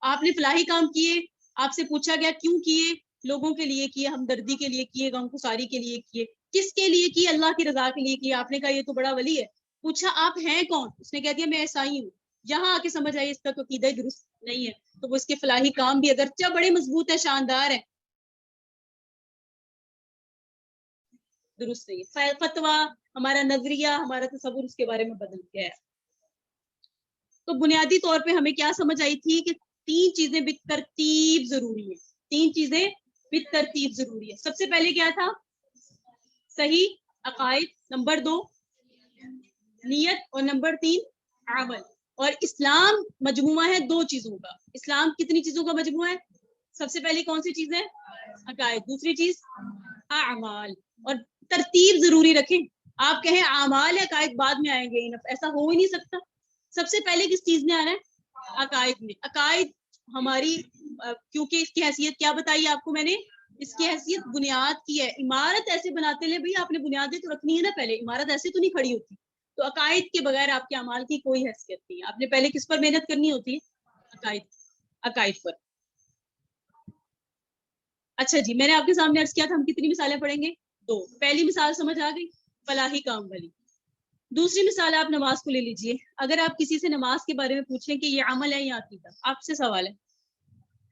آپ نے فلاحی کام کیے, آپ سے پوچھا گیا کیوں کیے, لوگوں کے لیے کیے, ہمدردی کے لیے کیے, غم گساری کے لیے کیے. کس کے لیے کیے؟ اللہ کی رضا کے لیے کیے. آپ نے کہا یہ تو بڑا ولی ہے. پوچھا آپ ہیں کون؟ اس نے کہہ دیا میں عیسائی ہوں. یہاں آ کے سمجھ آئی اس کا تو عقیدہ درست نہیں ہے, تو وہ اس کے فلاحی کام بھی اگرچہ بڑے مضبوط ہے, شاندار ہے, درست نہیں ہے. فتویٰ, ہمارا نظریہ, ہمارا تصور اس کے بارے میں بدل گیا ہے. تو بنیادی طور پہ ہمیں کیا سمجھ آئی تھی کہ 3 چیزیں بالترتیب ضروری ہیں. 3 چیزیں بالترتیب ضروری ہے. سب سے پہلے کیا تھا؟ صحیح عقائد, نمبر 2 نیت, اور نمبر 3 عمل. اور اسلام مجموعہ ہے 2 چیزوں کا. اسلام کتنی چیزوں کا مجموعہ ہے؟ سب سے پہلے کون سی چیز ہے؟ عقائد. دوسری چیز اعمال. اور ترتیب ضروری رکھیں. آپ کہیں اعمال یا عقائد بعد میں آئیں گے, ایسا ہو ہی نہیں سکتا. سب سے پہلے کس چیز نے آنا ہے؟ عقائد میں. عقائد ہماری, کیونکہ اس کی حیثیت کیا بتائی آپ کو میں نے, اس کی حیثیت بنیاد کی ہے. عمارت ایسے بناتے لے بھائی, آپ نے بنیادیں تو رکھنی ہے نا پہلے, عمارت ایسے تو نہیں کھڑی ہوتی. تو عقائد کے بغیر آپ کے اعمال کی کوئی حیثیت نہیں ہے. آپ نے پہلے کس پر محنت کرنی ہوتی ہے؟ عقائد پر. اچھا جی, میں نے آپ کے سامنے عرض کیا تھا ہم کتنی مثالیں پڑھیں گے؟ 2. پہلی مثال سمجھ آ گئی, فلاحی کام والی. دوسری مثال آپ نماز کو لے لیجئے. اگر آپ کسی سے نماز کے بارے میں پوچھیں کہ یہ عمل ہے یا عقیدہ, آپ سے سوال ہے,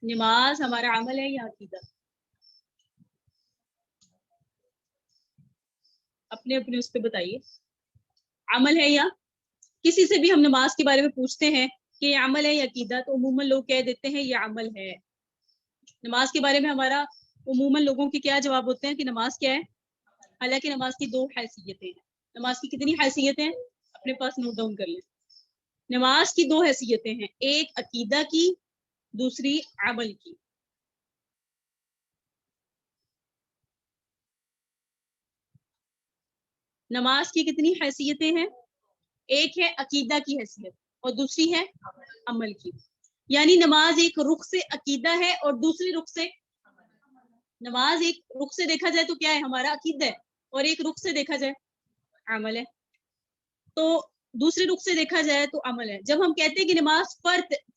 نماز ہمارا عمل ہے یا عقیدہ؟ اپنے اپنے اس پہ بتائیے, عمل ہے یا؟ کسی سے بھی ہم نماز کے بارے میں پوچھتے ہیں کہ یہ عمل ہے یا عقیدہ, تو عموماً لوگ کہہ دیتے ہیں یہ عمل ہے. نماز کے بارے میں ہمارا عموماً لوگوں کے کیا جواب ہوتے ہیں کہ نماز کیا ہے؟ حالانکہ نماز کی 2 حیثیتیں ہیں. نماز کی کتنی حیثیتیں ہیں؟ اپنے پاس نوٹ ڈاؤن کر لیں. نماز کی 2 حیثیتیں ہیں, ایک عقیدہ کی, دوسری عمل کی. نماز کی کتنی حیثیتیں ہیں؟ ایک ہے عقیدہ کی حیثیت اور دوسری ہے عمل کی. یعنی نماز ایک رخ سے عقیدہ ہے اور دوسری رخ سے, نماز ایک رخ سے دیکھا جائے تو کیا ہے؟ ہمارا عقیدہ ہے, اور ایک رخ سے دیکھا جائے عمل ہے. تو دوسرے رخ سے دیکھا جائے تو عمل ہے. جب ہم کہتے ہیں کہ نماز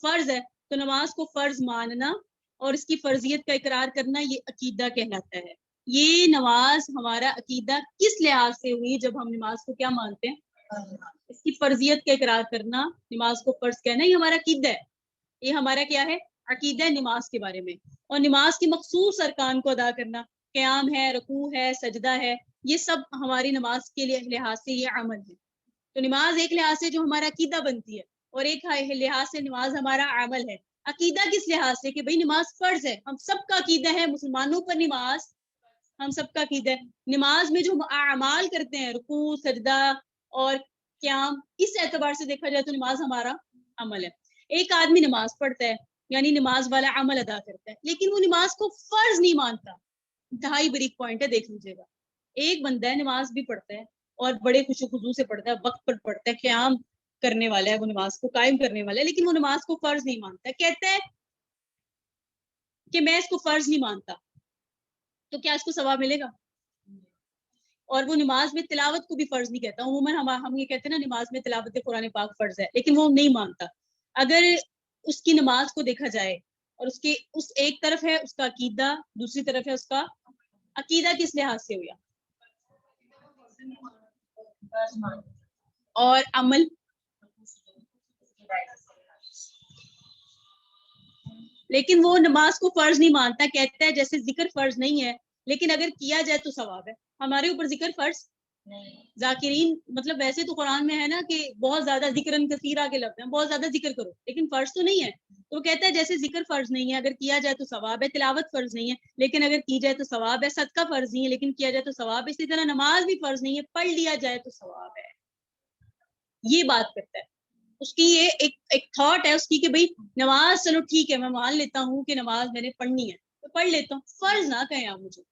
فرض ہے, تو نماز کو فرض ماننا اور اس کی فرضیت کا اقرار کرنا یہ عقیدہ کہلاتا ہے. یہ نماز ہمارا عقیدہ کس لحاظ سے ہوئی؟ جب ہم نماز کو کیا مانتے ہیں؟ اس کی فرضیت کا اقرار کرنا, نماز کو فرض کہنا, یہ ہمارا عقیدہ ہے. یہ ہمارا کیا ہے؟ عقیدہ ہے نماز کے بارے میں. اور نماز کی مخصوص ارکان کو ادا کرنا, قیام ہے, رکوع ہے, سجدہ ہے, یہ سب ہماری نماز کے لیے لحاظ سے یہ عمل ہے. تو نماز ایک لحاظ سے جو ہمارا عقیدہ بنتی ہے، اور ایک لحاظ سے نماز ہمارا عمل ہے. عقیدہ کس لحاظ سے کہ بھئی نماز فرض ہے، ہم سب کا عقیدہ ہے مسلمانوں پر نماز ہم سب کا عقیدہ ہے. نماز میں جو اعمال کرتے ہیں، رکوع، سجدہ اور قیام، اس اعتبار سے دیکھا جائے تو نماز ہمارا عمل ہے. ایک آدمی نماز پڑھتا ہے یعنی نماز والا عمل ادا کرتا ہے، لیکن وہ نماز کو فرض نہیں مانتا. انتہائی بریک پوائنٹ ہے، دیکھ لیجیے گا. ایک بندہ ہے نماز بھی پڑھتا ہے اور بڑے خوشو خضوع سے پڑھتا ہے، وقت پر پڑھتا ہے، قیام کرنے والا ہے، وہ نماز کو قائم کرنے والا ہے، لیکن وہ نماز کو فرض نہیں مانتا. کہتا ہے کہ میں اس کو فرض نہیں مانتا، تو کیا اس کو ثواب ملے گا؟ اور وہ نماز میں تلاوت کو بھی فرض نہیں کہتا. عموماً ہم یہ کہتے ہیں نا نماز میں تلاوت قرآن پاک فرض ہے، لیکن وہ نہیں مانتا. اگر اس کی نماز کو دیکھا جائے اور اس ایک طرف ہے اس کا عقیدہ، دوسری طرف ہے اس کا عقیدہ کس لحاظ سے ہوا اور عمل لیکن وہ نماز کو فرض نہیں مانتا. کہتا ہے جیسے ذکر فرض نہیں ہے لیکن اگر کیا جائے تو ثواب ہے. ہمارے اوپر ذکر فرض ذاکرین، مطلب ویسے تو قرآن میں ہے نا کہ بہت زیادہ ذکرن کثیرہ کے لفظ ہیں، بہت زیادہ ذکر کرو، لیکن فرض تو نہیں ہے. تو وہ کہتا ہے جیسے ذکر فرض نہیں ہے، اگر کیا جائے تو ثواب ہے. تلاوت فرض نہیں ہے لیکن اگر کی جائے تو ثواب ہے. صدقہ فرض نہیں ہے لیکن کیا جائے تو ثواب ہے. اسی طرح نماز بھی فرض نہیں ہے، پڑھ لیا جائے تو ثواب ہے. یہ بات کرتا ہے. اس کی یہ ایک تھاٹ ہے اس کی کہ بھئی نماز چلو ٹھیک ہے، میں مان لیتا ہوں کہ نماز میں نے پڑھنی ہے تو پڑھ لیتا ہوں، فرض نہ کہیں آپ مجھے.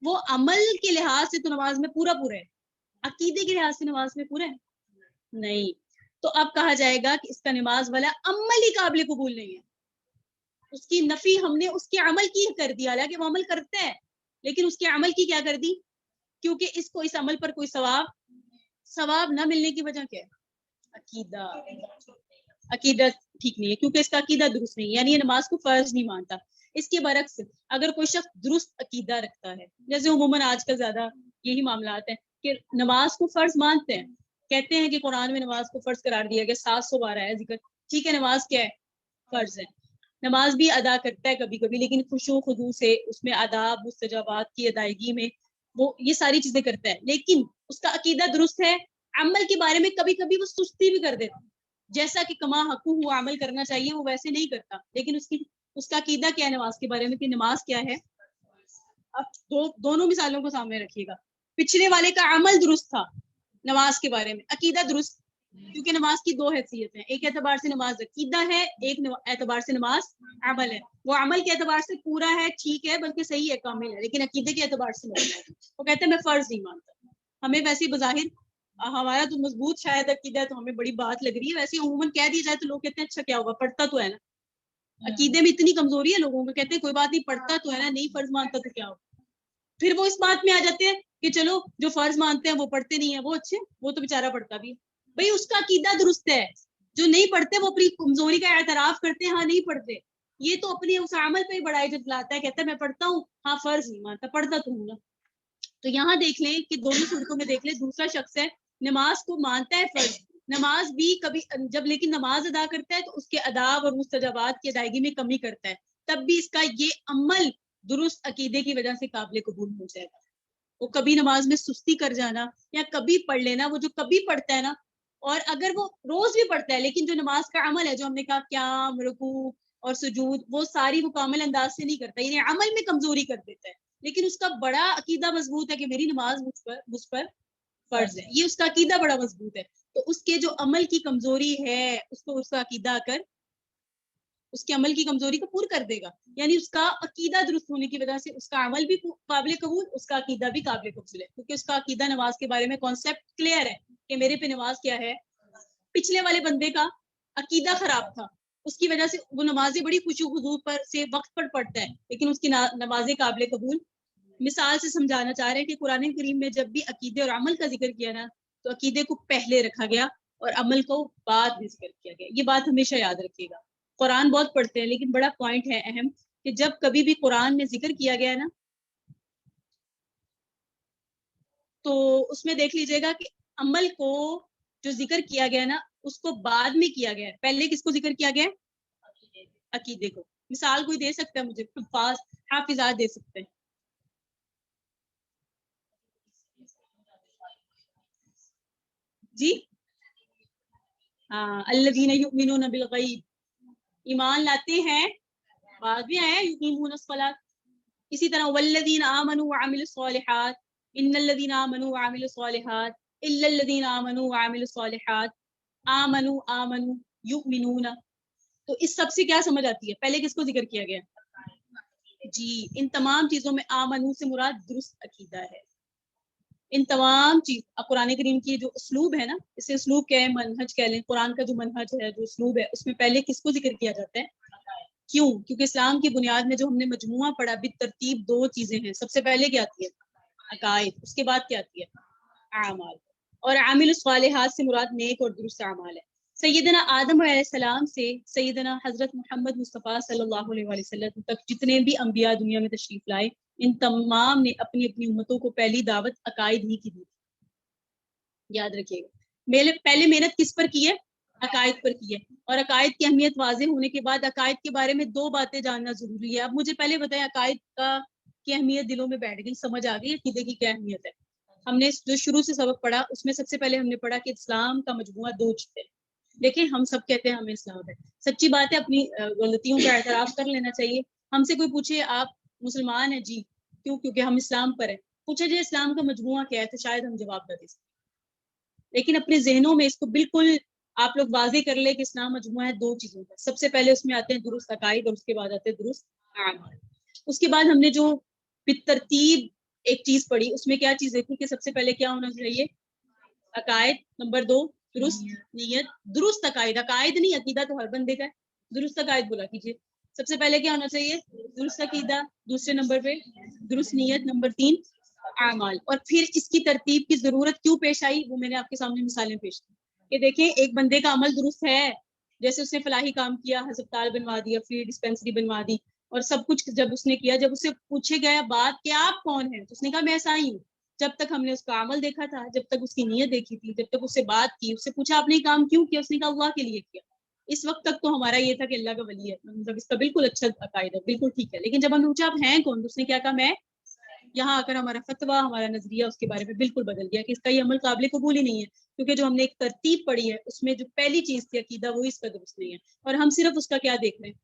وہ عمل کے لحاظ سے تو نماز میں پورا ہے، عقیدے کے لحاظ سے نماز میں پورا ہے نہیں. تو اب کہا جائے گا کہ اس کا نماز والا عمل ہی قابل قبول نہیں ہے. اس کی نفی ہم نے اس کے عمل کی کر دی، حالانکہ وہ عمل کرتا ہے لیکن اس کے عمل کی کیا کر دی، کیونکہ اس کو اس عمل پر کوئی ثواب نہ ملنے کی وجہ کیا ہے؟ عقیدہ ٹھیک نہیں ہے، کیونکہ اس کا عقیدہ درست نہیں ہے، یعنی یہ نماز کو فرض نہیں مانتا. اس کے برعکس اگر کوئی شخص درست عقیدہ رکھتا ہے، جیسے عموماً آج کل زیادہ یہی معاملات ہیں کہ نماز کو فرض مانتے ہیں، کہتے ہیں کہ قرآن میں نماز کو فرض قرار دیا گیا، 700 بار ہے ذکر. ٹھیک ہے، نماز کیا ہے؟ فرض ہے. نماز بھی ادا کرتا ہے کبھی کبھی، لیکن خشوع خضوع سے اس میں آداب مستجابات کی ادائیگی میں وہ یہ ساری چیزیں کرتا ہے، لیکن اس کا عقیدہ درست ہے. عمل کے بارے میں کبھی کبھی وہ سستی بھی کر دیتا، جیسا کہ کما حقوق ہوا عمل کرنا چاہیے وہ ویسے نہیں کرتا، لیکن اس کا عقیدہ کیا ہے نماز کے بارے میں کہ نماز کیا ہے. اب دونوں مثالوں کو سامنے رکھیے گا. پچھلے والے کا عمل درست تھا نماز کے بارے میں، عقیدہ درست، کیونکہ نماز کی دو حیثیت ہیں، ایک اعتبار سے نماز عقیدہ ہے، ایک اعتبار سے نماز عمل ہے. وہ عمل کے اعتبار سے پورا ہے، ٹھیک ہے، بلکہ صحیح ہے، کامل ہے، لیکن عقیدے کے اعتبار سے نہیں. وہ کہتے ہیں میں فرض نہیں مانتا. ہمیں ویسے بظاہر ہمارا تو مضبوط شاید عقیدہ ہے تو ہمیں بڑی بات لگ رہی ہے، ویسے عموماً کہہ دیا جائے تو لوگ کہتے ہیں اچھا کیا ہوگا، پڑھتا تو ہے نا. عقیدے میں اتنی کمزوری ہے لوگوں کو، کہتے ہیں کوئی بات نہیں، پڑھتا تو ہے نا، نہیں فرض مانتا تو کیا ہوگا. پھر وہ اس بات میں آ جاتے ہیں کہ چلو جو فرض مانتے ہیں وہ پڑھتے نہیں ہیں، وہ اچھے، وہ تو بےچارہ پڑھتا بھی ہے. بھئی اس کا عقیدہ درست ہے. جو نہیں پڑھتے وہ اپنی کمزوری کا اعتراف کرتے ہیں، ہاں نہیں پڑھتے. یہ تو اپنی اس عمل پہ ہی بڑائی جتلاتا ہے، کہتا ہے میں پڑھتا ہوں، ہاں فرض نہیں مانتا، پڑھتا تو ہوں نا. تو یہاں دیکھ لیں کہ دونوں صورتوں میں دیکھ لیں، دوسرا شخص ہے نماز کو مانتا ہے فرض، نماز بھی کبھی جب لیکن نماز ادا کرتا ہے تو اس کے آداب اور مستجابات کی ادائیگی میں کمی کرتا ہے، تب بھی اس کا یہ عمل درست عقیدے کی وجہ سے قابل قبول ہو جائے گا. وہ کبھی نماز میں سستی کر جانا یا کبھی پڑھ لینا، وہ جو کبھی پڑھتا ہے نا، اور اگر وہ روز بھی پڑھتا ہے لیکن جو نماز کا عمل ہے، جو ہم نے کہا قیام، رکوع اور سجود، وہ ساری مکمل انداز سے نہیں کرتا، یعنی عمل میں کمزوری کر دیتا ہے، لیکن اس کا بڑا عقیدہ مضبوط ہے کہ میری نماز مجھ پر فرض ہے. یہ اس کا عقیدہ بڑا مضبوط ہے. تو اس کے جو عمل کی کمزوری ہے اس کو اس کا عقیدہ آ کر اس کے عمل کی کمزوری کو پور کر دے گا. یعنی اس کا عقیدہ درست ہونے کی وجہ سے اس کا عمل بھی قابل قبول، اس کا عقیدہ بھی قابل قبول ہے، کیونکہ اس کا عقیدہ نماز کے بارے میں کانسیپٹ کلیئر ہے کہ میرے پہ نماز کیا ہے. پچھلے والے بندے کا عقیدہ خراب تھا، اس کی وجہ سے وہ نمازیں بڑی خشوع خضوع پر سے وقت پر پڑھتا ہے لیکن اس کی نمازیں قابل قبول. مثال سے سمجھانا چاہ رہے ہیں کہ قرآن کریم میں جب بھی عقیدے اور عمل کا ذکر کیا نا تو عقیدے کو پہلے رکھا گیا اور عمل کو بعد میں ذکر کیا گیا. یہ بات ہمیشہ یاد رکھیے گا. قرآن بہت پڑھتے ہیں لیکن بڑا پوائنٹ ہے اہم کہ جب کبھی بھی قرآن میں ذکر کیا گیا نا تو اس میں دیکھ لیجئے گا کہ عمل کو جو ذکر کیا گیا نا اس کو بعد میں کیا گیا ہے. پہلے کس کو ذکر کیا گیا؟ عقیدے کو. مثال کوئی دے سکتا ہے مجھے؟ حافظات دے سکتے ہیں جی. الذین یؤمنون بالغیب, ایمان لاتے ہیں, بعد میں آیا یقیمون الصلاۃ. اسی طرح والذین آمنوا وعملوا الصالحات, ان الذین آمنوا وعملوا الصالحات الا الذین آمنوا وعملوا الصالحات, آمنوا یؤمنون. تو اس سب سے کیا سمجھ آتی ہے؟ پہلے کس کو ذکر کیا گیا؟ جی, ان تمام چیزوں میں آمنو سے مراد درست عقیدہ ہے. ان تمام چیز قرآن کریم کی جو اسلوب ہے نا, اسے اسلوب کیا ہے, منہج کہہ لیں. قرآن کا جو منہج ہے, جو اسلوب ہے, اس میں پہلے کس کو ذکر کیا جاتا ہے؟ کیوں؟ کیونکہ اسلام کی بنیاد میں جو ہم نے مجموعہ پڑھا بالترتیب دو چیزیں ہیں. سب سے پہلے کیا آتی ہے؟ عقائد. اس کے بعد کیا آتی ہے؟ اعمال. اور عامل الصالحات سے مراد نیک اور درست اعمال ہے. سیدنا آدم علیہ السلام سے سیدنا حضرت محمد مصطفیٰ صلی اللہ علیہ وسلم تک جتنے بھی انبیاء دنیا میں تشریف لائے, ان تمام نے اپنی اپنی امتوں کو پہلی دعوت عقائد ہی کی دی. یاد رکھیے گا, پہلے محنت کس پر کی ہے؟ عقائد پر کی ہے. اور عقائد کی اہمیت واضح ہونے کے بعد عقائد کے بارے میں دو باتیں جاننا ضروری ہے. اب مجھے پہلے بتائیں, عقائد کی اہمیت دلوں میں بیٹھ گئی, سمجھ آ گئی عقیدے کی کیا اہمیت ہے؟ ہم نے جو شروع سے سبق پڑھا اس میں سب سے پہلے ہم نے پڑھا کہ اسلام کا مجموعہ دو چیزیں. دیکھیں, ہم سب کہتے ہیں ہمیں اسلام ہے, سچی بات ہے, اپنی غلطیوں کا اعتراف کر لینا چاہیے. ہم سے کوئی پوچھے آپ مسلمان ہیں؟ جی. کیوں؟ کیونکہ ہم اسلام پر ہیں. پوچھے جی اسلام کا مجموعہ کیا ہے, تو شاید ہم جواب نہ دے سکیں. لیکن اپنے ذہنوں میں اس کو بالکل آپ لوگ واضح کر لیں کہ اسلام مجموعہ ہے دو چیزوں کا. سب سے پہلے اس میں آتے ہیں درست عقائد, اور اس کے بعد آتے ہیں درست اعمال. اس کے بعد ہم نے جو بالترتیب ایک چیز پڑھی, اس میں کیا چیز دیکھی کہ سب سے پہلے کیا ہونا چاہیے؟ عقائد. نمبر 2 درست نیت. درست عقائد, عقائد نہیں, عقیدہ تو ہر بندے کا ہے. درست عقائد بولا کیجیے. سب سے پہلے کیا ہونا چاہیے؟ درست عقیدہ. دوسرے نمبر پہ درست نیت. نمبر 3 اعمال. اور پھر اس کی ترتیب کی ضرورت کیوں پیش آئی, وہ میں نے آپ کے سامنے مثالیں پیش کی کہ دیکھیں ایک بندے کا عمل درست ہے, جیسے اس نے فلاحی کام کیا, ہسپتال بنوا دیا, فری ڈسپینسری بنوا دی, اور سب کچھ جب اس نے کیا, جب اسے پوچھے گیا بات کہ آپ کون ہیں, تو اس نے کہا میں عیسائی ہوں. جب تک ہم نے اس کا عمل دیکھا تھا, جب تک اس کی نیت دیکھی تھی, جب تک اس سے بات کی, اس سے پوچھا آپ نے کام کیوں کیا, اس نے کہا اللہ کے لیے کیا. اس وقت تک تو ہمارا یہ تھا کہ اللہ کا ولی ہے, مطلب اس کا بالکل اچھا عقائد ہے, بالکل ٹھیک ہے. لیکن جب ہم نے پوچھا آپ ہیں کون, تو اس نے کیا کہا میں, یہاں آ کر ہمارا فتویٰ, ہمارا نظریہ اس کے بارے میں بالکل بدل گیا کہ اس کا یہ عمل قابل قبول ہی نہیں ہے. کیونکہ جو ہم نے ایک ترتیب پڑھی ہے اس میں جو پہلی چیز تھی عقیدہ, وہ اس کا درست نہیں ہے. اور ہم صرف اس کا کیا دیکھ رہے ہیں؟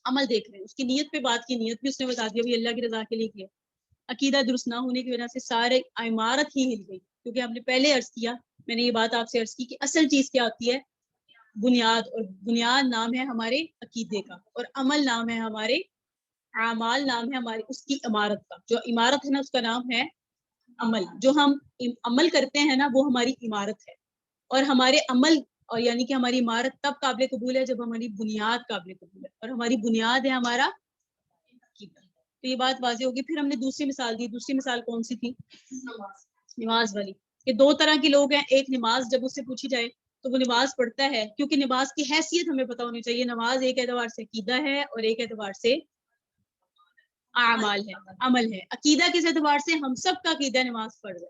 عمل دیکھ رہے ہیں. اس کی نیت پہ بات کی, نیت بھی اس نے بتا دیا بھی اللہ کی رضا کے لیے کیا. عقیدہ درست نہ ہونے کی وجہ سے سارے عمارت ہی ہل گئی. کیونکہ ہم نے پہلے عرض کیا, میں نے یہ بات آپ سے عرض کی کہ اصل چیز کیا ہوتی ہے؟ بنیاد. اور بنیاد نام ہے ہمارے عقیدے کا, اور عمل نام ہے ہمارے, اعمال نام ہے ہماری اس کی عمارت کا. جو عمارت ہے نا, اس کا نام ہے عمل. جو ہم عمل کرتے ہیں نا, وہ ہماری عمارت ہے. اور ہمارے عمل, اور یعنی کہ ہماری عمارت تب قابل قبول ہے جب ہماری بنیاد قابل قبول ہے, اور ہماری بنیاد ہے ہمارا عقیدہ. تو یہ بات واضح ہوگی. پھر ہم نے دوسری مثال دی. دوسری مثال کون سی تھی؟ نماز والی. کہ دو طرح کے لوگ ہیں. ایک نماز جب اس سے پوچھی جائے تو وہ نماز پڑھتا ہے, کیونکہ نماز کی حیثیت ہمیں پتہ ہونی چاہیے. نماز ایک اعتبار سے عقیدہ ہے اور ایک اعتبار سے اعمال ہے, عمل ہے. عقیدہ کس اعتبار سے؟ ہم سب کا عقیدہ نماز فرض ہے.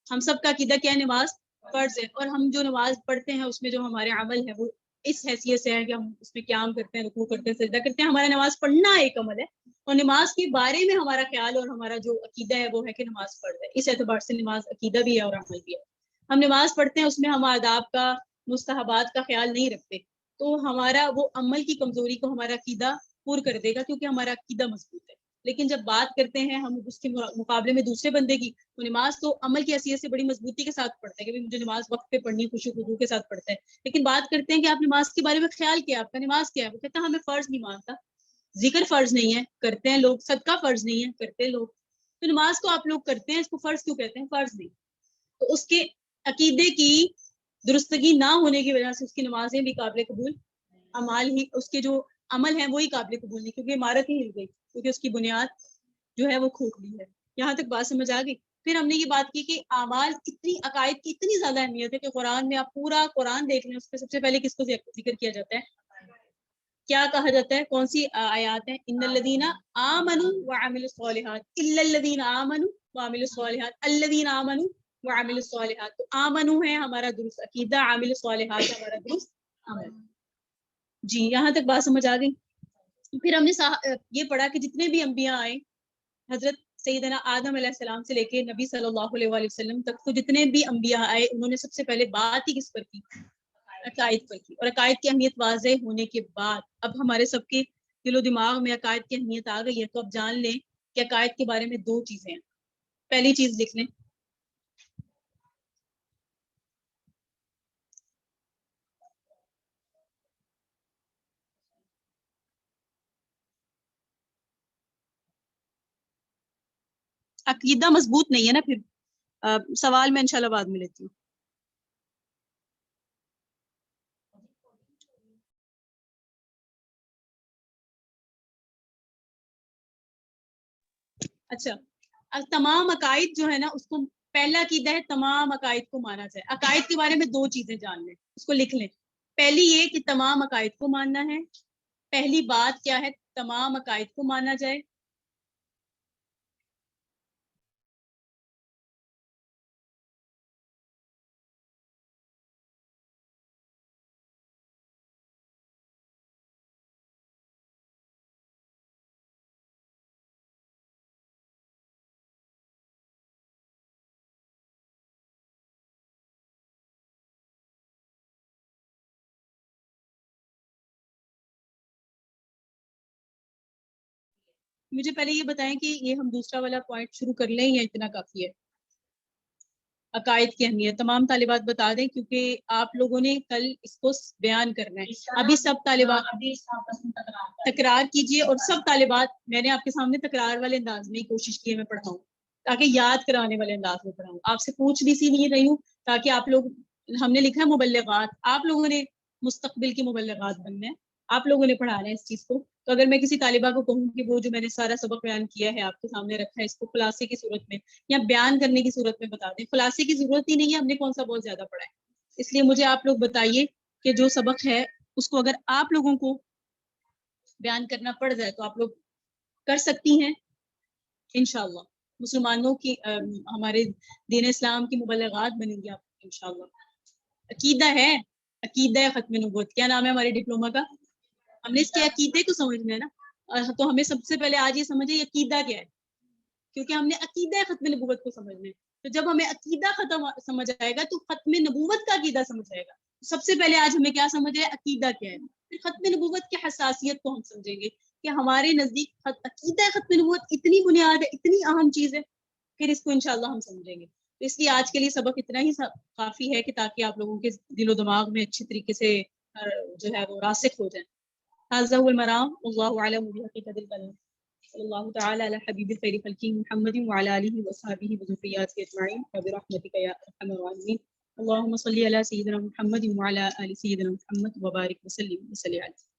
ہم سب کا عقیدہ کیا ہے؟ نماز فرض ہے. اور ہم جو نماز پڑھتے ہیں اس میں جو ہمارے عمل ہے وہ اس حیثیت سے ہے کہ ہم اس میں قیام کرتے ہیں, رکوع کرتے ہیں, سجدہ کرتے ہیں. ہمارا نماز پڑھنا ایک عمل ہے, اور نماز کے بارے میں ہمارا خیال اور ہمارا جو عقیدہ ہے وہ ہے کہ نماز فرض ہے. اس اعتبار سے نماز عقیدہ بھی ہے اور عمل بھی ہے. ہم نماز پڑھتے ہیں, اس میں ہم آداب کا, مستحبات کا خیال نہیں رکھتے, تو ہمارا وہ عمل کی کمزوری کو ہمارا عقیدہ پور کر دے گا, کیونکہ ہمارا عقیدہ مضبوط ہے. لیکن جب بات کرتے ہیں ہم اس کے مقابلے میں دوسرے بندے کی, تو نماز تو عمل کی حیثیت سے بڑی مضبوطی کے ساتھ پڑھتا ہے کہ مجھے نماز وقت پہ پڑھنی, خوشو خضوع کے ساتھ پڑھتا ہے. لیکن بات کرتے ہیں کہ آپ نماز کے بارے میں خیال کیا, آپ کا نماز کیا ہے, وہ کہتا ہے ہمیں فرض نہیں مانتا. ذکر فرض نہیں ہے, کرتے ہیں لوگ. صدقہ فرض نہیں ہے, کرتے لوگ. تو نماز کو آپ لوگ کرتے ہیں, اس کو فرض کیوں کہتے ہیں؟ فرض نہیں. تو اس کے عقیدے کی درستگی نہ ہونے کی وجہ سے اس کی نمازیں بھی قابل قبول, اعمال ہی, اس کے جو عمل ہیں وہی قابل قبول نہیں, کیونکہ عمارت ہی ہل گئی, کیونکہ اس کی بنیاد جو ہے وہ کھوکھلی ہے. یہاں تک بات سمجھ آ گئی. پھر ہم نے یہ بات کی کہ اعمال اتنی, عقائد کی اتنی زیادہ اہمیت ہے کہ قرآن میں آپ پورا قرآن دیکھ لیں, اس پہ سب سے پہلے کس کو ذکر کیا جاتا ہے؟ کیا کہا جاتا ہے؟ کون سی آیات ہیں؟ ان الذین آمنوا وعملوا الصالحات الا الذین آمنوا وعملوا الصالحات الذین آمنوا وعملوا الصالحات. تو آمنو ہے ہمارا درست عقیدہ, عامل الصالحات ہمارا درست عمل. جی, یہاں تک بات سمجھ آ گئی. پھر ہم نے یہ پڑھا کہ جتنے بھی انبیاء آئے, حضرت سیدنا آدم علیہ السلام سے لے کے نبی صلی اللہ علیہ وسلم تک, تو جتنے بھی انبیاء آئے انہوں نے سب سے پہلے بات ہی کس پر کی؟ عقائد پر کی، اور عقائد کی اہمیت واضح ہونے کے بعد اب ہمارے سب کے دل و دماغ میں عقائد کی اہمیت آ گئی ہے، تو اب جان لیں کہ عقائد کے بارے میں دو چیزیں ہیں. پہلی چیز لکھ لیں، عقیدہ مضبوط نہیں ہے نا، پھر سوال میں انشاءاللہ بعد میں لیتی ہوں. اچھا، تمام عقائد جو ہے نا، اس کو پہلا عقیدہ ہے تمام عقائد کو مانا جائے. عقائد کے بارے میں دو چیزیں جان لیں، اس کو لکھ لیں. پہلی یہ کہ تمام عقائد کو ماننا ہے. پہلی بات کیا ہے؟ تمام عقائد کو مانا جائے. مجھے پہلے یہ بتائیں کہ یہ ہم دوسرا والا پوائنٹ شروع کر لیں یا اتنا کافی ہے؟ عقائد کی اہمیت تمام طالبات بتا دیں، کیونکہ آپ لوگوں نے کل اس کو بیان کرنا ہے. ابھی سب طالبات تکرار کیجئے، اور سب طالبات میں نے آپ کے سامنے تکرار والے انداز میں کوشش کی ہے میں پڑھاؤں، تاکہ یاد کرانے والے انداز میں پڑھاؤں. آپ سے پوچھ بھی سی نہیں رہی ہوں تاکہ آپ لوگ، ہم نے لکھا ہے مبلغات، آپ لوگوں نے مستقبل کی مبلغات بننا ہے، آپ لوگوں نے پڑھانا ہے اس چیز کو. تو اگر میں کسی طالبہ کو کہوں کہ وہ جو میں نے سارا سبق بیان کیا ہے آپ کے سامنے رکھا ہے، اس کو خلاصے کی صورت میں یا بیان کرنے کی صورت میں بتا دیں، خلاصے کی ضرورت ہی نہیں ہے، ہم نے کون سا بہت زیادہ پڑھا ہے. اس لیے مجھے آپ لوگ بتائیے کہ جو سبق ہے اس کو اگر آپ لوگوں کو بیان کرنا پڑ جائے تو آپ لوگ کر سکتی ہیں انشاءاللہ. مسلمانوں کی ہمارے دین اسلام کی مبلغات بنیں گی آپ انشاءاللہ. عقیدہ ہے، عقیدہ ختم نبوت کیا نام ہے ہمارے ڈپلوما کا؟ ہم نے اس کے عقیدے کو سمجھنا ہے نا، تو ہمیں سب سے پہلے آج یہ سمجھے عقیدہ کیا ہے، کیونکہ ہم نے عقیدہ ختم نبوت کو سمجھنا ہے. تو جب ہمیں عقیدہ ختم سمجھ آئے گا تو ختم نبوت کا عقیدہ سمجھ آئے گا. سب سے پہلے آج ہمیں کیا سمجھے؟ عقیدہ کیا ہے. پھر ختم نبوت کی حساسیت کو ہم سمجھیں گے کہ ہمارے نزدیک عقیدہ ختم نبوت اتنی بنیاد ہے، اتنی اہم چیز ہے، پھر اس کو انشاءاللہ ہم سمجھیں گے. تو اس لیے آج کے لیے سبق اتنا ہی کافی ہے کہ تاکہ آپ لوگوں کے دل و دماغ میں اچھی طریقے سے جو ہے وہ راسخ ہو جائیں. هذا هو المرام والله اعلم بحقيقة الكلام. صلی اللہ تعالی علی حبیب خیر خلقہ محمد وعلی آلہ وصحبہ وذریاتہ اجمعین وبرحمتک یا ارحم الراحمین. اللهم صل علی سیدنا محمد وعلی آل سیدنا محمد وبارک وسلم وصلی علیہ.